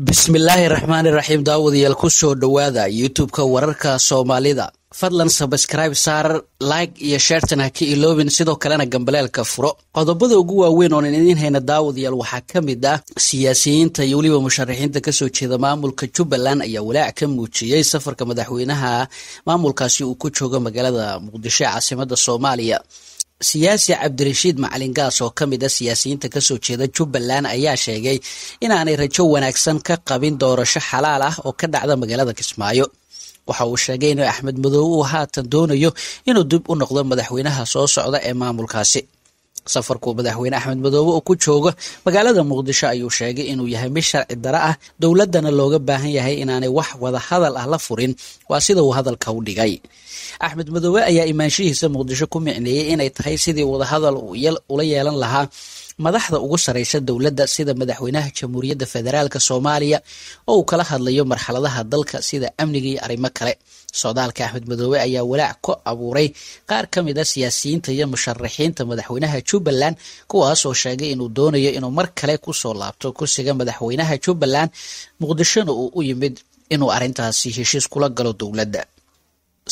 bismillaahi raxmaani raxiim daawadayaal ku soo dhowaada youtube-ka wararka soomaalida fadlan sabscribe saar like iyo sharetan ha ka iloobin sidoo kalena gambaleelka furo qodobada ugu waaweyn oo idin hayna daawadayaal waxaa ka mid ah siyaasiyiinta iyo waliba musharaxiinta ka soo jeeda maamulka Jubbaland ayaa walaac ka muujiyay safarka madaxweynaha maamulkaasi uu ku joogo magaalada Muqdisho caasimadda Soomaaliya siyaasi Cabdirashiid Macalin Gaas oo kamid ah siyaasiyiinta ka soo jeeda Jubbaland ayaa sheegay in aanay rajo wanaagsan ka qabin doorasho xalaal ah oo ka dhacda magaalada Kismaayo waxa uu sheegay in Axmed Madow uu haatan doonayo inuu dib u noqdo madaxweynaha soo socda ee maamulkaasi safarku madaxweyne Axmed Madow oo ku jooga magaalada Muqdisho ayuu sheegay inuu yahay mid sharci dara ah dowladana looga baahan yahay inaanay wax wada hadal ah la furin waa sida uu hadalka u dhigay Axmed Madow ayaa imaanshihiisa Muqdisho ku micneeyay inay tahay sidii wada hadal ula yeelan lahaa madaxda ugu sareysa dowladda sida madaxweynaha Jamhuuriyadda Federaalka Soomaaliya oo uu kala hadlayo marxaladaha dalka sida amniga iyo arrimo kale socdaalka Axmed Madow ayaa walaac ku abuuray qaar kamid ah siyaasiyiinta iyo musharaxiinta madaxweynaha Jubbaland kuwaas oo sheegay inuu doonayo inuu mar kale ku soo laabto kursiga madaxweynaha Jubbaland Muqdishona uu u yimid inuu arintaasi heshiis kula galo dowladda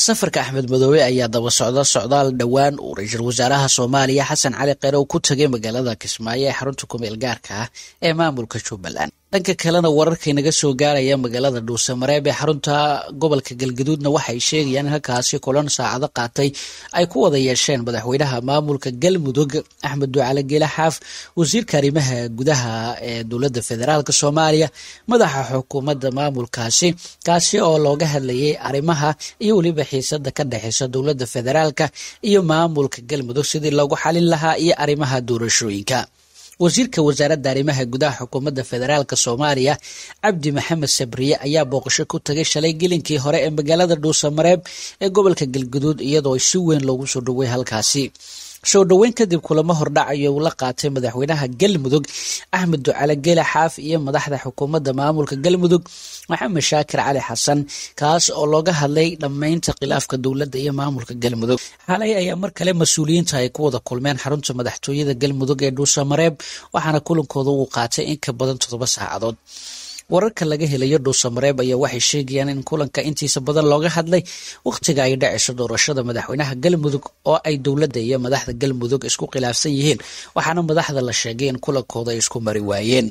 safarka Axmed Madow ayaa daba socdaal dhawaan uu ra'iisul wasaaraha Soomaaliya Xasan Cali Kheyre ku tagay magaalada Kismaayo ee xarunta ku meel gaarka ah ee maamulka Jubbaland dhanka kalena wararka inaga soo gaaraya magaalada Dhuusamareeb ee xarunta gobolka Galgaduudna waxay sheegayaan halkaasi kulan saacado qaatay ay ku wada yeesheen madaxweynaha maamulka Galmudug Axmed Ducaale Geele Xaaf wasiirka arrimaha gudaha ee dowladda federaalka Soomaaliya madaxa xukuumadda maamulkaasi kaasi oo looga hadlayay arrimaha iyo waliba xiisada ka dhaxaysa dowladda federaalka iyo maamulka Galmudug sidii loogu xalin lahaa iyo arrimaha doorashooyinka wasiirka wasaaradda arrimaha gudaha xukuumadda federaalka Soomaaliya Cabdi Maxamed Sabriye ayaa booqasho ku tagay shalay gelinkii hore ee magaalada Dhuusamareeb ee gobolka Galgaduud iyadoo si weyn loogu soo dhaweeyay halkaasi soo dhaweyn kadib kulamo hordhacayo uu la qaatay madaxweynaha Galmudug Axmed Ducaale Geele Xaaf iyo madaxda xukuumadda maamulka Galmudug Maxamed Shaakir Cali Xasan kaas oo looga hadlay dhameynta khilaafka dowladda iyo maamulka Galmudug xalay ayaa mar kale mas'uuliyiinta ay ku wada kulmeen xarunta madaxtooyada Galmudug ee Dhuusamareeb waxaana kulankooda uu qaatay in ka badan 7 saacadood wararka laga helayo Dhuusamareeb ayaa waxay sheegayaan in kulanka intiisa badan looga hadlay waqtiga ay dhacayso doorashada madaxweynaha Galmudug oo ay dowladda iyo madaxda Galmudug isku khilaafsan yihiin waxaana madaxda la sheegay in kulankooda ay isku mari waayeen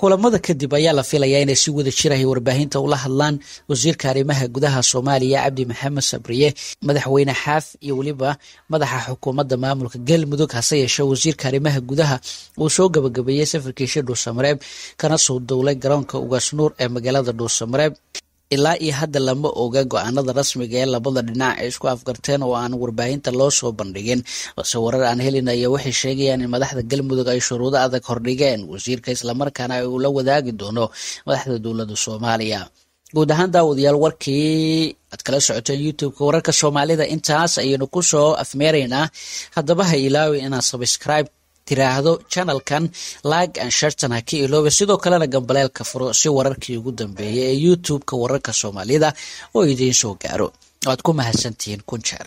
kulamada kadib ayaa la filayaa inay si wada jir ah warbaahinta ula hadlaan wasiirka arrimaha gudaha Soomaaliya Cabdi Maxamed Sabriye madaxweyne Xaaf iyo waliba madaxa xukuumadda maamulka Galmudug hase yeeshee wasiirka arrimaha gudaha uu soo gabagabeeyay safarkiisa Dhuusamareeb kana soo dowlay garoonka Ugaas Nuur ee magaalada Dhuusamareeb ilaa iyo hadda lama oga go'aanada rasmiga ee labada dhinac ay isku afgarteen oo aan warbaahinta loo soo bandhigin balse warar aan helinayo waxay sheegayaan in madaxda Galmudug ay shuruudo adag hordhigeen wasiirka isla markaana ay ula wadaagi doono madaxda dowladda Soomaaliya guud ahaan daawadayaal warkii aad kala socoteen youtube-ka wararka Soomaalida intaas ayaynu ku soo afmeeraynaa haddaba ha ilaawi inaad subscribe tiraahdo channelkan like and share tan ha ka iloobe sidoo kalena gambaleelka furo si wararkii ugu dambeeyay ee youtube-ka wararka Soomaalida oo idin soo gaaro waad ku mahadsantihiin kun jeer